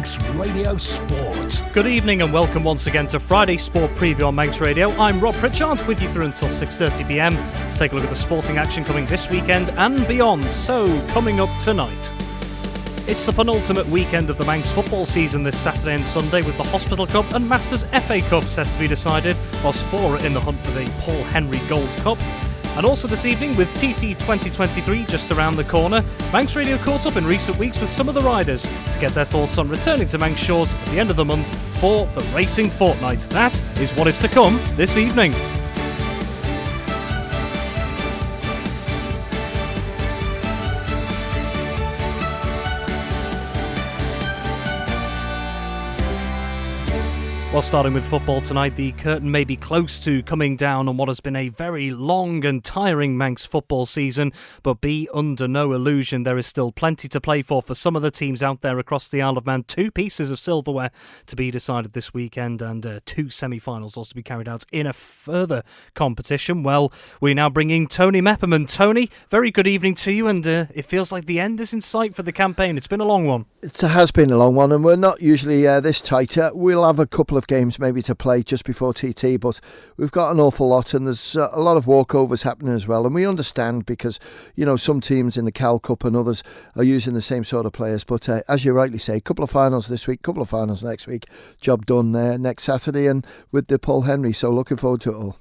Manx Radio Sport. Good evening and welcome once again to Friday Sport Preview on Manx Radio. I'm Rob Pritchard with you through until 6:30pm. Let's take a look at the sporting action coming this weekend and beyond. So, coming up tonight, it's the penultimate weekend of the Manx football season this Saturday and Sunday, with the Hospital Cup and Masters FA Cup set to be decided, whilst four are in the hunt for the Paul Henry Gold Cup. And also this evening, with TT 2023 just around the corner, Manx Radio caught up in recent weeks with some of the riders to get their thoughts on returning to Manx shores at the end of the month for the Racing Fortnight. That is what is to come this evening. Well, starting with football tonight, the curtain may be close to coming down on what has been a very long and tiring Manx football season, but be under no illusion, there is still plenty to play for some of the teams out there across the Isle of Man. 2 pieces of silverware to be decided this weekend and 2 semi-finals also to be carried out in a further competition. Well, we now bring in Tony Mepperman. Tony, very good evening to you, and it feels like the end is in sight for the campaign. It's been a long one. It has been a long one, and we're not usually this tight. We'll have a couple of games maybe to play just before TT, but we've got an awful lot, and there's a lot of walkovers happening as well, and we understand because, you know, some teams in the Cal Cup and others are using the same sort of players, but as you rightly say, a couple of finals this week, couple of finals next week, job done next Saturday and with the Paul Henry, so looking forward to it all.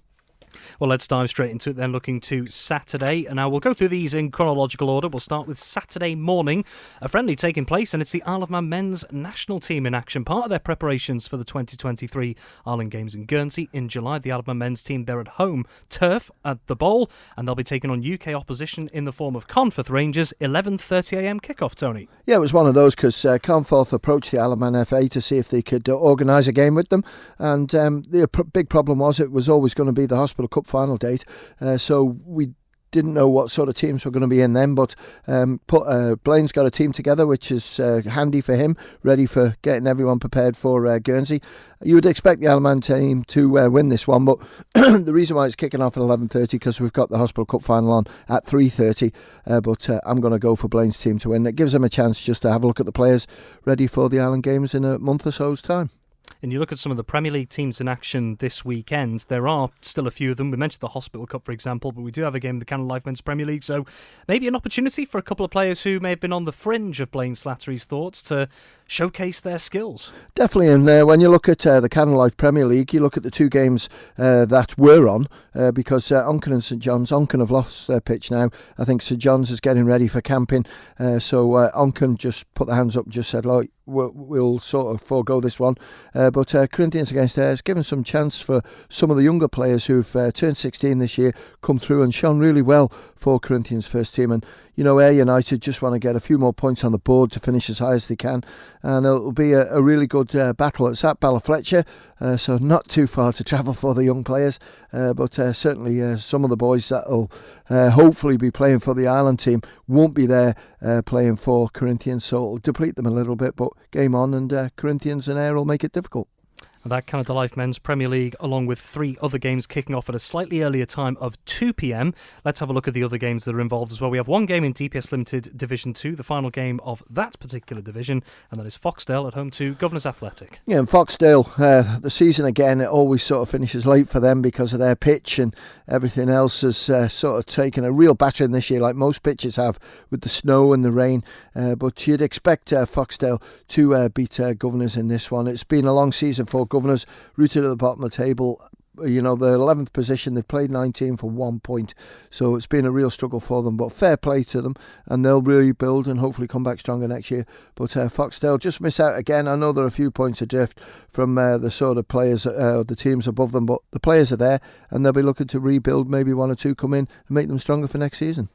Well, let's dive straight into it then, looking to Saturday. And now we'll go through these in chronological order. We'll start with Saturday morning, a friendly taking place, and it's the Isle of Man men's national team in action. Part of their preparations for the 2023 Island Games in Guernsey in July. The Isle of Man men's team, they're at home turf at the Bowl, and they'll be taking on UK opposition in the form of Conforth Rangers, 11:30am kickoff, Tony. Yeah, it was one of those because Conforth approached the Isle of Man FA to see if they could organise a game with them, and the big problem was it was always going to be the Hospital Cup final date, so we didn't know what sort of teams were going to be in then, but Blaine's got a team together which is handy for him, ready for getting everyone prepared for Guernsey. You would expect the Isle of Man team to win this one, but the reason why it's kicking off at 11:30 because we've got the Hospital Cup final on at 3:30, but I'm going to go for Blaine's team to win. It gives them a chance just to have a look at the players ready for the Island Games in a month or so's time. And you look at some of the Premier League teams in action this weekend, there are still a few of them. We mentioned the Hospital Cup, for example, but we do have a game in the Cannon Life Men's Premier League, so maybe an opportunity for a couple of players who may have been on the fringe of Blaine Slattery's thoughts to showcase their skills. Definitely, and when you look at the Cannon Life Premier League, you look at the 2 games that were on, because Onken and St John's, Onken have lost their pitch now. I think St John's is getting ready for camping, so Onken just put their hands up and just said, look, we'll sort of forego this one, but Corinthians against Ayres, given some chance for some of the younger players who've turned 16 this year, come through and shone really well for Corinthians first team. And you know, Ayr United just want to get a few more points on the board to finish as high as they can, and it'll be a really good battle. It's at Ballafletcher, so not too far to travel for the young players, but certainly some of the boys that'll hopefully be playing for the Ireland team won't be there playing for Corinthians, so it'll deplete them a little bit, but game on, and Corinthians and Ayr will make it difficult. And that Canada Life Men's Premier League, along with 3 other games kicking off at a slightly earlier time of 2pm. Let's have a look at the other games that are involved as well. We have one game in DPS Limited Division 2, the final game of that particular division, and that is Foxdale at home to Governors Athletic. Yeah, and Foxdale, the season again, it always sort of finishes late for them because of their pitch, and everything else has sort of taken a real battering this year, like most pitches have, with the snow and the rain. But you'd expect Foxdale to beat Governors in this one. It's been a long season for Governors, rooted at the bottom of the table. You know, the 11th position, they've played 19 for 1 point, so it's been a real struggle for them, but fair play to them, and they'll really build and hopefully come back stronger next year. But Foxdale just miss out again. I know there are a few points adrift from the sort of players, the teams above them, but the players are there, and they'll be looking to rebuild. Maybe 1 or 2 come in and make them stronger for next season.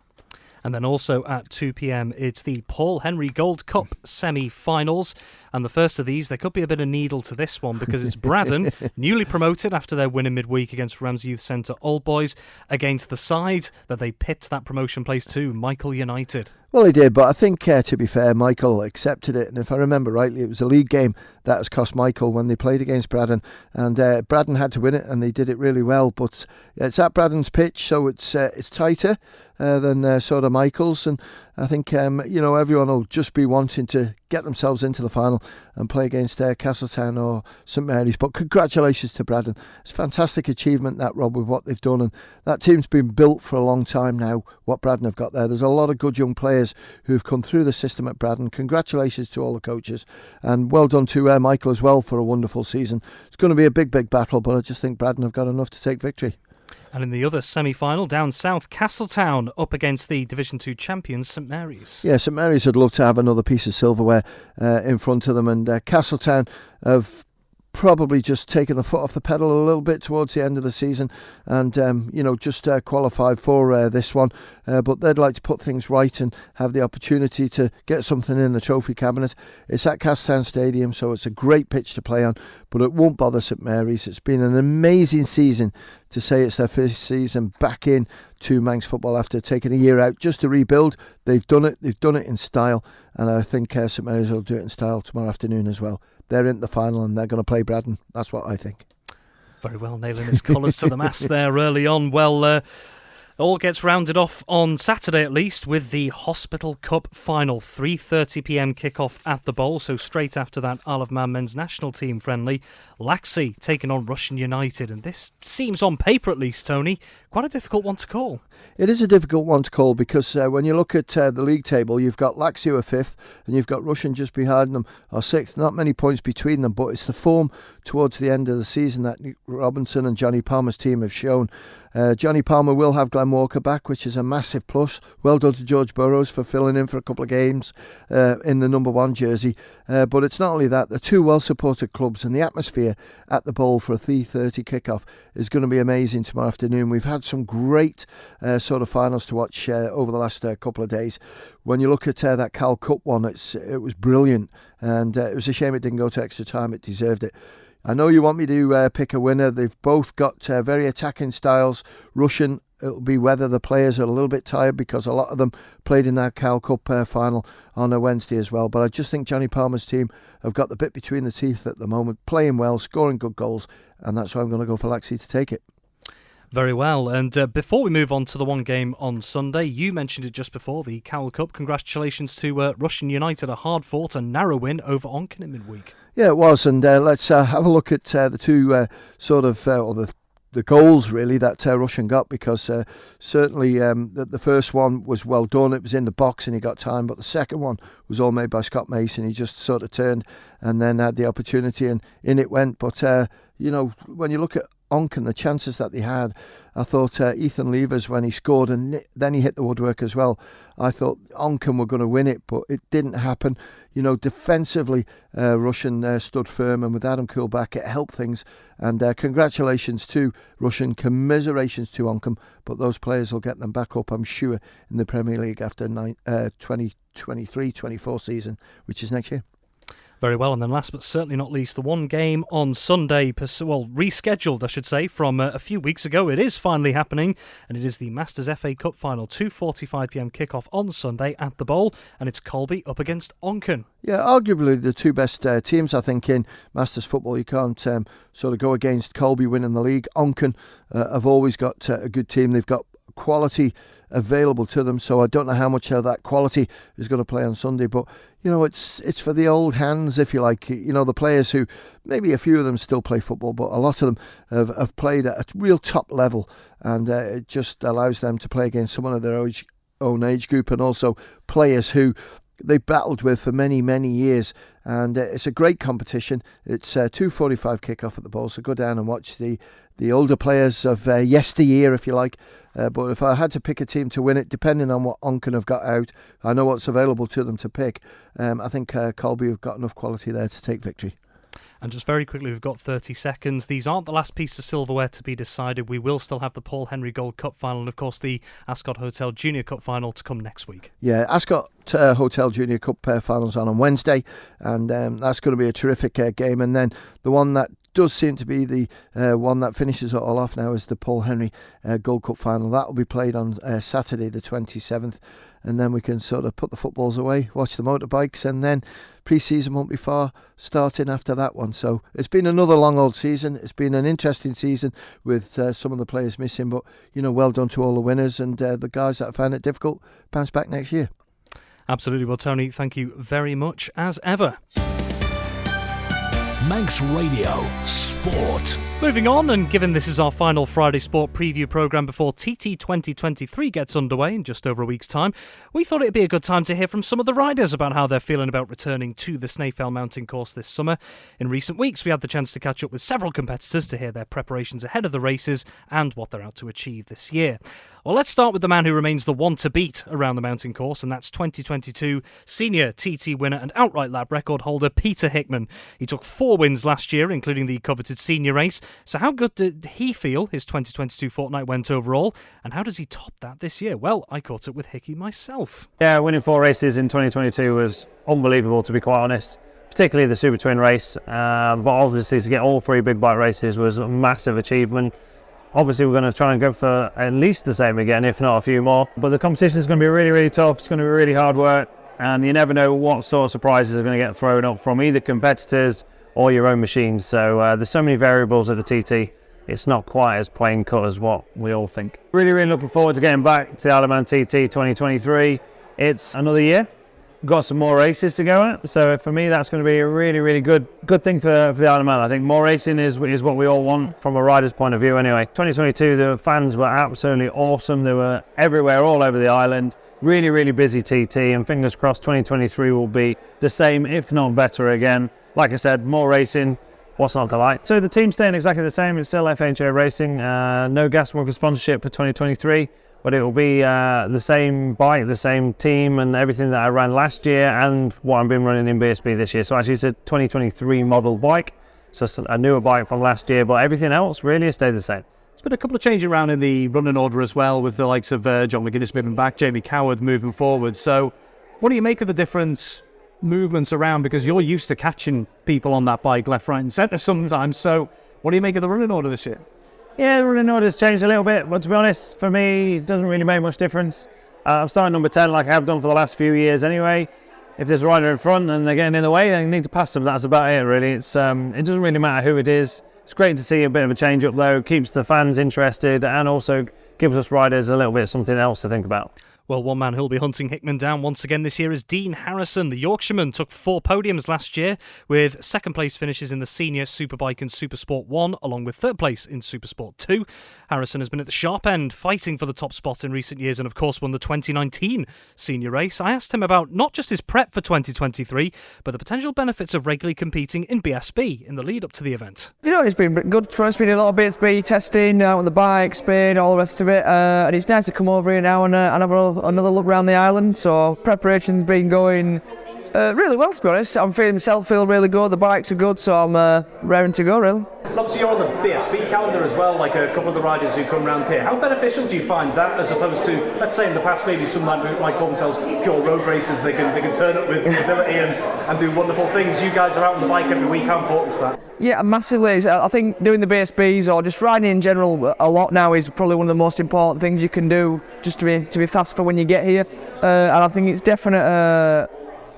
And then also at 2pm, it's the Paul Henry Gold Cup semi-finals. And the first of these, there could be a bit of needle to this one because it's Braddon, newly promoted after their win in midweek against Ramsey Youth Centre Old Boys, against the side that they pipped that promotion place to, Michael United. Well, he did, but I think, to be fair, Michael accepted it. And if I remember rightly, it was a league game that has cost Michael when they played against Braddon. And Braddon had to win it, and they did it really well. But it's at Braddon's pitch, so it's tighter than sort of Michael's. And I think, everyone will just be wanting to get themselves into the final and play against Castletown or St Mary's. But congratulations to Braddon. It's a fantastic achievement, that, Rob, with what they've done. And that team's been built for a long time now, what Braddon have got there. There's a lot of good young players who've come through the system at Braddon. Congratulations to all the coaches. And well done to Michael as well for a wonderful season. It's going to be a big, big battle, but I just think Braddon have got enough to take victory. And in the other semi-final, down south, Castletown up against the Division 2 champions, St Mary's. Yeah, St Mary's would love to have another piece of silverware in front of them, and Castletown have probably just taken the foot off the pedal a little bit towards the end of the season and, just qualified for this one. But they'd like to put things right and have the opportunity to get something in the trophy cabinet. It's at Castletown Stadium, so it's a great pitch to play on, but it won't bother St Mary's. It's been an amazing season. To say it's their first season back in to Manx football after taking a year out just to rebuild. They've done it. They've done it in style, and I think St Mary's will do it in style tomorrow afternoon as well. They're in the final and they're going to play Braddon. That's what I think. Very well, nailing his colours to the mast there early on. Well, all gets rounded off on Saturday at least with the Hospital Cup final. 3:30pm kickoff at the Bowl. So straight after that Isle of Man men's national team friendly, Laxey taking on Russian United. And this seems on paper at least, Tony, quite a difficult one to call. It is a difficult one to call because when you look at the league table, you've got Laxey who are 5th and you've got Russian just behind them or 6th. Not many points between them, but it's the form towards the end of the season that Nick Robinson and Johnny Palmer's team have shown. Johnny Palmer will have Glenn Walker back, which is a massive plus. Well done to George Burrows for filling in for a couple of games in the number 1 jersey. But it's not only that, they're two well-supported clubs, and the atmosphere at the Bowl for a 3:30 kickoff is going to be amazing tomorrow afternoon. We've had some great sort of finals to watch over the last couple of days. When you look at that Cal Cup one, it was brilliant, and it was a shame it didn't go to extra time. It deserved it. I know you want me to pick a winner. They've both got very attacking styles. Russian, it'll be whether the players are a little bit tired because a lot of them played in that Cal Cup final on a Wednesday as well. But I just think Johnny Palmer's team have got the bit between the teeth at the moment, playing well, scoring good goals, and that's why I'm going to go for Laxey to take it. Very well, and before we move on to the one game on Sunday, you mentioned it just before, the Cowell Cup. Congratulations to Russian United, a hard-fought and narrow win over Onken in midweek. Yeah, it was, and let's have a look at the two the goals really that Russian got, because certainly the first one was well done. It was in the box and he got time, but the second one was all made by Scott Mason. He just sort of turned and then had the opportunity and in it went. But when you look at Onken, the chances that they had, I thought Ethan Levers, when he scored and then he hit the woodwork as well, I thought Onken were going to win it, but it didn't happen. Defensively, Russian stood firm, and with Adam Cool back, it helped things. And congratulations to Russian, commiserations to Onken, but those players will get them back up, I'm sure, in the Premier League after 2023-24 season, which is next year. Very well, and then last but certainly not least, the one game on Sunday, rescheduled, I should say, from a few weeks ago. It is finally happening, and it is the Masters FA Cup final, 2:45pm kickoff on Sunday at the Bowl, and it's Colby up against Onken. Yeah, arguably the two best teams, I think, in Masters football. You can't sort of go against Colby winning the league. Onken have always got a good team. They've got quality available to them, so I don't know how much of that quality is going to play on Sunday, but it's for the old hands, if you like. The players who, maybe a few of them still play football, but a lot of them have played at a real top level, and it just allows them to play against someone of their own age group, and also players who they battled with for many, many years. And it's a great competition. It's 2:45 kickoff at the Bowl, so go down and watch the older players of yesteryear, if you like. But if I had to pick a team to win it, depending on what Onken have got out, I know what's available to them to pick. I think Colby have got enough quality there to take victory. And just very quickly, we've got 30 seconds. These aren't the last piece of silverware to be decided. We will still have the Paul Henry Gold Cup final and, of course, the Ascot Hotel Junior Cup final to come next week. Yeah, Ascot Hotel Junior Cup finals on Wednesday, and that's going to be a terrific game. And then the one that does seem to be the one that finishes it all off now is the Paul Henry Gold Cup final. That will be played on Saturday the 27th, and then we can sort of put the footballs away, watch the motorbikes, and then pre-season won't be far starting after that one. So it's been another long old season. It's been an interesting season with some of the players missing, but well done to all the winners, and the guys that found it difficult bounce back next year. Absolutely. Well, Tony, thank you very much as ever. Manx Radio Sport. Moving on, and given this is our final Friday Sport preview programme before TT 2023 gets underway in just over a week's time, we thought it'd be a good time to hear from some of the riders about how they're feeling about returning to the Snaefell Mountain Course this summer. In recent weeks, we had the chance to catch up with several competitors to hear their preparations ahead of the races and what they're out to achieve this year. Well, let's start with the man who remains the one to beat around the mountain course, and that's 2022 senior TT winner and outright lap record holder Peter Hickman. He took 4 wins last year, including the coveted senior race. So how good did he feel his 2022 fortnight went overall, and how does he top that this year? Well, I caught up with Hickey myself. Yeah, winning 4 races in 2022 was unbelievable, to be quite honest, particularly the Super Twin race, but obviously to get all 3 big bike races was a massive achievement. Obviously, we're going to try and go for at least the same again, if not a few more. But the competition is going to be really, really tough. It's going to be really hard work. And you never know what sort of surprises are going to get thrown up from either competitors or your own machines. So there's so many variables at the TT. It's not quite as plain cut as what we all think. Really, really looking forward to getting back to the Isle of Man TT 2023. It's another year. We've got some more races to go at, so for me that's going to be a really, really good thing for the Isle of Man. I think more racing is what we all want from a rider's point of view anyway. 2022, the fans were absolutely awesome. They were everywhere, all over the island. Really, really busy TT, and fingers crossed 2023 will be the same, if not better again. Like I said, more racing, what's not to like? So the team's staying exactly the same. It's still FHA Racing, no Gasworker sponsorship for 2023. But it will be the same bike, the same team and everything that I ran last year and what I've been running in BSB this year. So actually it's a 2023 model bike, so it's a newer bike from last year, but everything else really has stayed the same. There's been a couple of changes around in the running order as well, with the likes of John McGuinness moving back, Jamie Coward moving forward. So what do you make of the different movements around? Because you're used to catching people on that bike left, right and centre sometimes. So what do you make of the running order this year? Yeah, the running order's changed a little bit, but to be honest, for me, it doesn't really make much difference. I'm starting number 10 like I have done for the last few years anyway. If there's a rider in front and they're getting in the way, I need to pass them. That's about it, really. It doesn't really matter who it is. It's great to see a bit of a change up, though. It keeps the fans interested and also gives us riders a little bit of something else to think about. Well, one man who'll be hunting Hickman down once again this year is Dean Harrison. The Yorkshireman took 4 podiums last year, with second place finishes in the Senior Superbike and Supersport 1, along with third place in Supersport 2. Harrison has been at the sharp end, fighting for the top spot in recent years, and of course won the 2019 senior race. I asked him about not just his prep for 2023, but the potential benefits of regularly competing in BSB in the lead up to the event. You know, it's been good for us. Been a lot of BSB testing out on the bike, Spain, all the rest of it, and it's nice to come over here now and have another look around the island. So preparation's been going really well, to be honest. I'm feeling myself feel really good. The bikes are good, so I'm raring to go, really. Obviously you're on the BSB calendar as well, like a couple of the riders who come around here. How beneficial do you find that, as opposed to, let's say in the past, maybe some might call themselves pure road racers? They can turn up with ability and do wonderful things. You guys are out on the bike every week. How important is that? Yeah, massively. I think doing the BSBs or just riding in general a lot now is probably one of the most important things you can do, just to be fast for when you get here. And I think it's definitely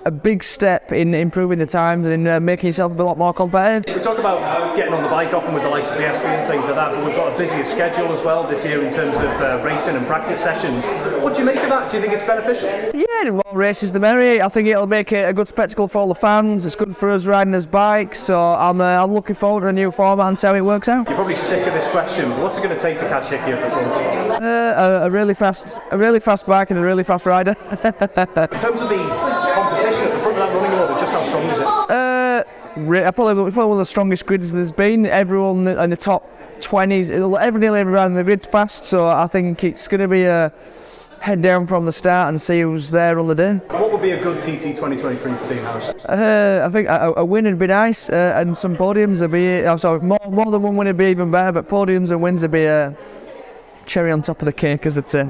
a big step in improving the times and in making yourself a lot more competitive. We talk about getting on the bike often with the likes of BSB and things like that, but we've got a busier schedule as well this year in terms of racing and practice sessions. What do you make of that? Do you think it's beneficial? Yeah, the more races the merrier. I think it'll make it a good spectacle for all the fans. It's good for us riding as bikes, so I'm looking forward to a new format and see how it works out. You're probably sick of this question, but what's it going to take to catch Hickey at the front? A really fast bike and a really fast rider. In terms of the competition at the front of that running order, just how strong is it? Probably one of the strongest grids there's been. Everyone in the top 20, nearly everyone in the grid's fast, so I think it's going to be a head down from the start and see who's there on the day. What would be a good TT 2023 for Dean Harrison? I think a win would be nice, and some podiums would be, more than one win would be even better, but podiums and wins would be a cherry on top of the cake, as I'd say.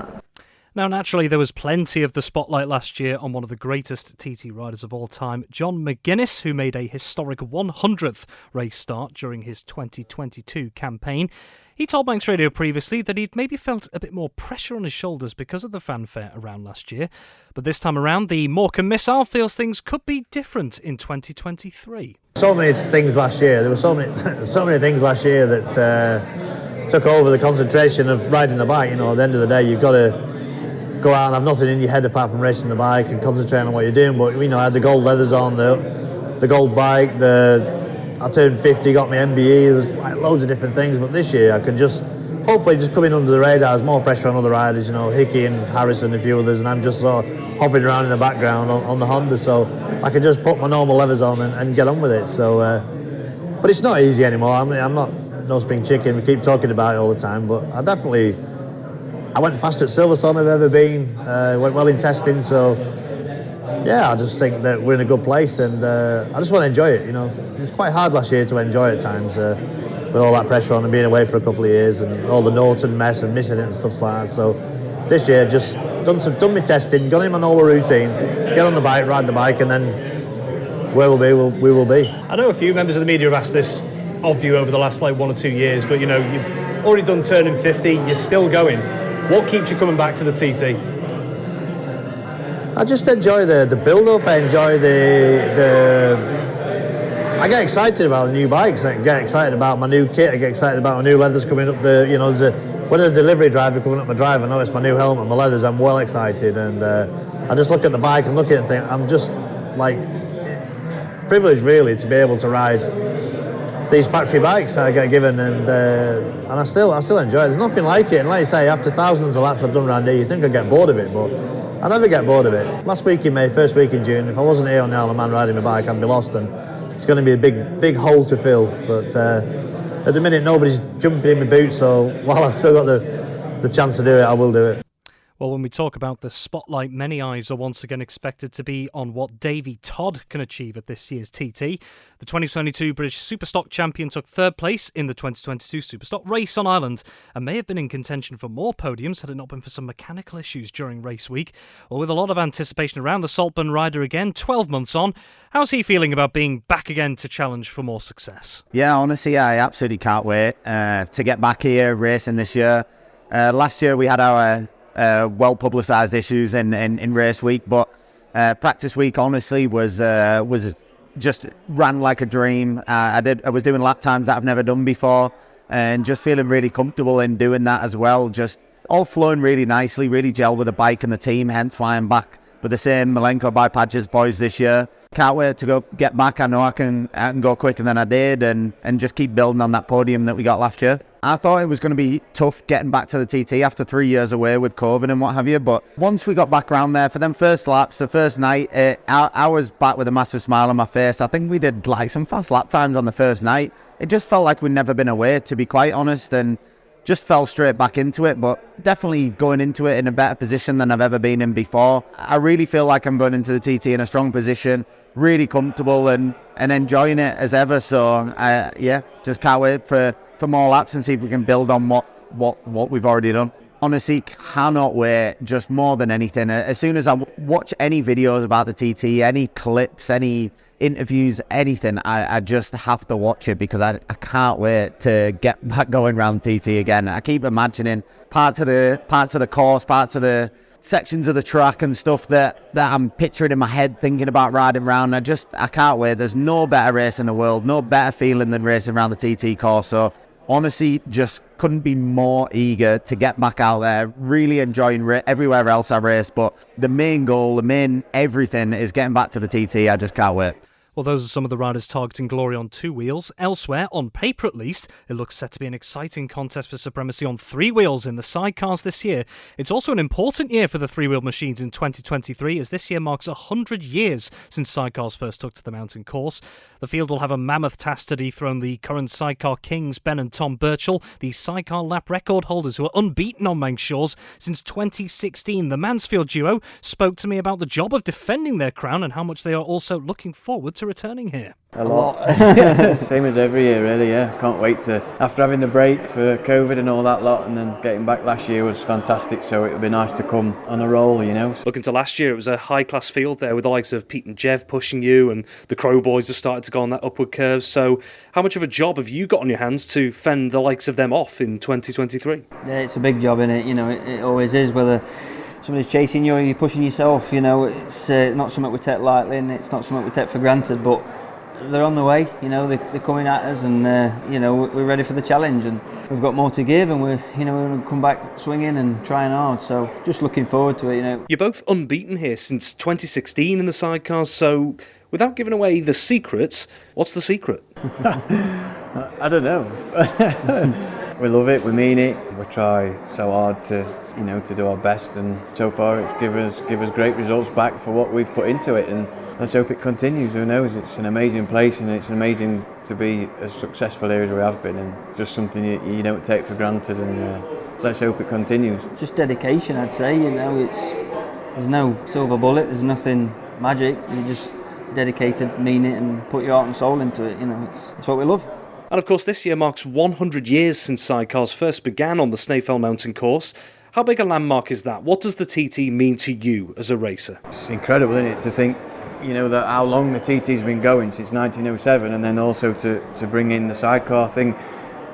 Now, naturally, there was plenty of the spotlight last year on one of the greatest TT riders of all time, John McGuinness, who made a historic 100th race start during his 2022 campaign. He told Manx Radio previously that he'd maybe felt a bit more pressure on his shoulders because of the fanfare around last year. But this time around, the Morecambe missile feels things could be different in 2023. So many things last year. There were so many things last year that took over the concentration of riding the bike. You know, at the end of the day, you've got to go out and have nothing in your head apart from racing the bike and concentrating on what you're doing. But I had the gold leathers on, the gold bike, I turned 50, got my MBE, there was loads of different things. But this year I can hopefully just come in under the radar. There's more pressure on other riders, Hickey and Harrison and a few others, and I'm just sort of hovering around in the background on the Honda, so I can just put my normal levers on and get on with it. So, but it's not easy anymore. I mean, I'm not no spring chicken. We keep talking about it all the time, but I went fast at Silverstone I've ever been. Went well in testing, so yeah, I just think that we're in a good place, and I just want to enjoy it. It was quite hard last year to enjoy at times. With all that pressure on and being away for a couple of years and all the Norton mess and missing it and stuff like that. So this year just done my testing, got in my normal routine, get on the bike, ride the bike, and then where we'll be, we will be. I know a few members of the media have asked this of you over the last 1 or 2 years, but you've already done turning 50, you're still going. What keeps you coming back to the TT? I just enjoy the build-up, I enjoy I get excited about the new bikes. I get excited about my new kit. I get excited about my new leathers coming up. When there's a delivery driver coming up my drive, I notice my new helmet, my leathers. I'm well excited, and I just look at the bike and look at it and think I'm just privileged really to be able to ride these factory bikes that I get given, and I still enjoy it. There's nothing like it. And like you say, after thousands of laps I've done around here, you think I'd get bored of it, but I never get bored of it. Last week in May, first week in June, if I wasn't here on the Isle of Man riding my bike, I'd be lost, and it's going to be a big hole to fill. But at the minute, nobody's jumping in my boots, so while I've still got the chance to do it, I will do it. Well, when we talk about the spotlight, many eyes are once again expected to be on what Davey Todd can achieve at this year's TT. The 2022 British Superstock champion took third place in the 2022 Superstock race on Ireland and may have been in contention for more podiums had it not been for some mechanical issues during race week. Well, with a lot of anticipation around the Saltburn rider again, 12 months on, how's he feeling about being back again to challenge for more success? Yeah, honestly, I absolutely can't wait to get back here racing this year. Last year we had our well-publicised issues in race week, but practice week honestly was just ran like a dream. I was doing lap times that I've never done before, and just feeling really comfortable in doing that as well. Just all flowing really nicely, really gel with the bike and the team. Hence why I'm back with the same Malenko by Padgett's boys this year. Can't wait to get back. I know I can go quicker than I did, and just keep building on that podium that we got last year. I thought it was going to be tough getting back to the TT after 3 years away with COVID and what have you, but once we got back around there for them first laps, the first night, I was back with a massive smile on my face. I think we did some fast lap times on the first night. It just felt like we'd never been away, to be quite honest, and just fell straight back into it, but definitely going into it in a better position than I've ever been in before. I really feel like I'm going into the TT in a strong position, really comfortable and enjoying it as ever. So just can't wait for more laps and see if we can build on what we've already done. Honestly, cannot wait, just more than anything. As soon as I watch any videos about the TT, any clips, any interviews, anything, I just have to watch it because I can't wait to get back going around TT again. I keep imagining parts of the course, parts of the sections of the track and stuff that I'm picturing in my head, thinking about riding around. I can't wait. There's no better race in the world, no better feeling than racing around the TT course. So honestly, just couldn't be more eager to get back out there, really enjoying everywhere else I race. But the main goal, the main everything is getting back to the TT. I just can't wait. Well, those are some of the riders targeting glory on two wheels. Elsewhere, on paper at least, it looks set to be an exciting contest for supremacy on three wheels in the sidecars this year. It's also an important year for the three-wheel machines in 2023, as this year marks 100 years since sidecars first took to the mountain course. The field will have a mammoth task to dethrone the current sidecar kings, Ben and Tom Birchall, the sidecar lap record holders who are unbeaten on Manx shores since 2016. The Mansfield duo spoke to me about the job of defending their crown and how much they are also looking forward to returning here. A lot. Same as every year really, yeah. Can't wait to, after having the break for COVID and all that lot, and then getting back last year was fantastic, so it would be nice to come on a roll, you know. Looking to last year, it was a high-class field there with the likes of Pete and Jev pushing you, and the Crow boys have started to go on that upward curve. So how much of a job have you got on your hands to fend the likes of them off in 2023? Yeah, it's a big job, innit? You know, it always is, whether somebody's chasing you or you're pushing yourself, you know. It's not something we take lightly, and it's not something we take for granted, but they're on the way. You know, they're coming at us, and you know, we're ready for the challenge, and we've got more to give, and we're going to come back swinging and trying hard. So just looking forward to it. You know, you're both unbeaten here since 2016 in the sidecars. So without giving away the secrets, what's the secret? I don't know. We love it, we mean it. We try so hard to do our best, and so far it's give us great results back for what we've put into it, and let's hope it continues. Who knows? It's an amazing place, and it's amazing to be as successful here as we have been, and just something you don't take for granted, and let's hope it continues. Just dedication, I'd say. You know, there's no silver bullet, there's nothing magic. You just dedicated, mean it, and put your heart and soul into it. You know, it's what we love. And of course, this year marks 100 years since sidecars first began on the Snaefell Mountain Course. How big a landmark is that? What does the TT mean to you as a racer? It's incredible, isn't it, to think, that how long the TT's been going, since 1907, and then also to bring in the sidecar thing.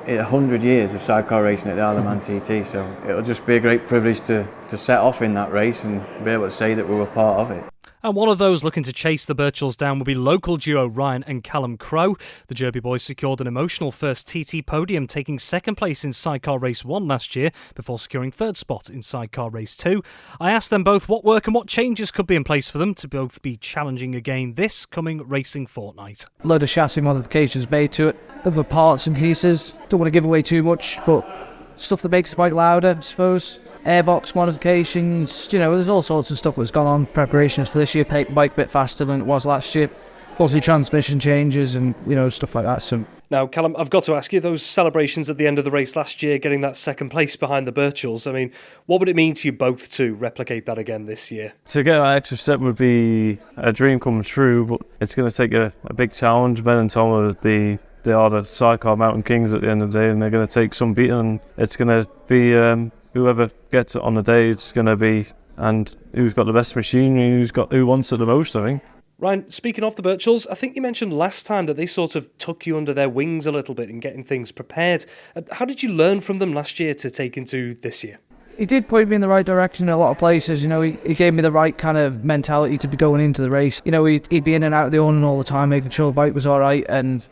100 years of sidecar racing at the Isle of Man TT, so it'll just be a great privilege to set off in that race and be able to say that we were part of it. And one of those looking to chase the Birchells down will be local duo Ryan and Callum Crowe. The Derby boys secured an emotional first TT podium, taking second place in Sidecar Race 1 last year before securing third spot in Sidecar Race 2. I asked them both what work and what changes could be in place for them to both be challenging again this coming racing fortnight. A load of chassis modifications made to it, other parts and pieces. Don't want to give away too much, but stuff that makes the bike louder, I suppose. Airbox modifications, there's all sorts of stuff that's gone on. Preparations for this year, make the bike a bit faster than it was last year. Obviously transmission changes and, stuff like that. So now, Callum, I've got to ask you, those celebrations at the end of the race last year, getting that second place behind the Birchells, I mean, what would it mean to you both to replicate that again this year? To get that extra step would be a dream come true, but it's going to take a big challenge. Ben and Tom are the sidecar mountain kings at the end of the day, and they're going to take some beating, and it's going to be whoever gets it on the day, it's going to be, and who's got the best machinery, who wants it the most, I think. Ryan, speaking of the Birchells, I think you mentioned last time that they sort of took you under their wings a little bit in getting things prepared. How did you learn from them last year to take into this year? He did point me in the right direction in a lot of places. He gave me the right kind of mentality to be going into the race. He'd be in and out of the awning all the time, making sure the bike was all right, and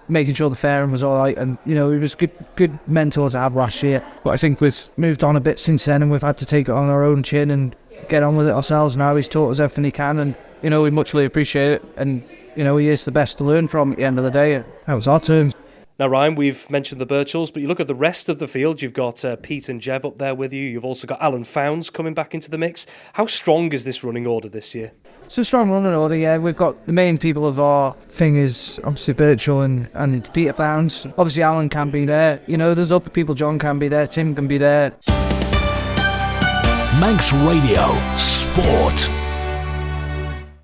making sure the fairing was all right, and he was good mentor to have last year. But I think we've moved on a bit since then, and we've had to take it on our own chin and get on with it ourselves now. He's taught us everything he can, and we muchly appreciate it, and he is the best to learn from at the end of the day. That was our turn. Now, Ryan, we've mentioned the Birchells, but you look at the rest of the field, you've got Pete and Jev up there with you, you've also got Alan Founds coming back into the mix. How strong is this running order this year? It's a strong running order, yeah. We've got the main people of our thing is obviously Birchall and it's Peter Founds. Obviously Alan can be there. There's other people, John can be there, Tim can be there. Manx Radio Sport.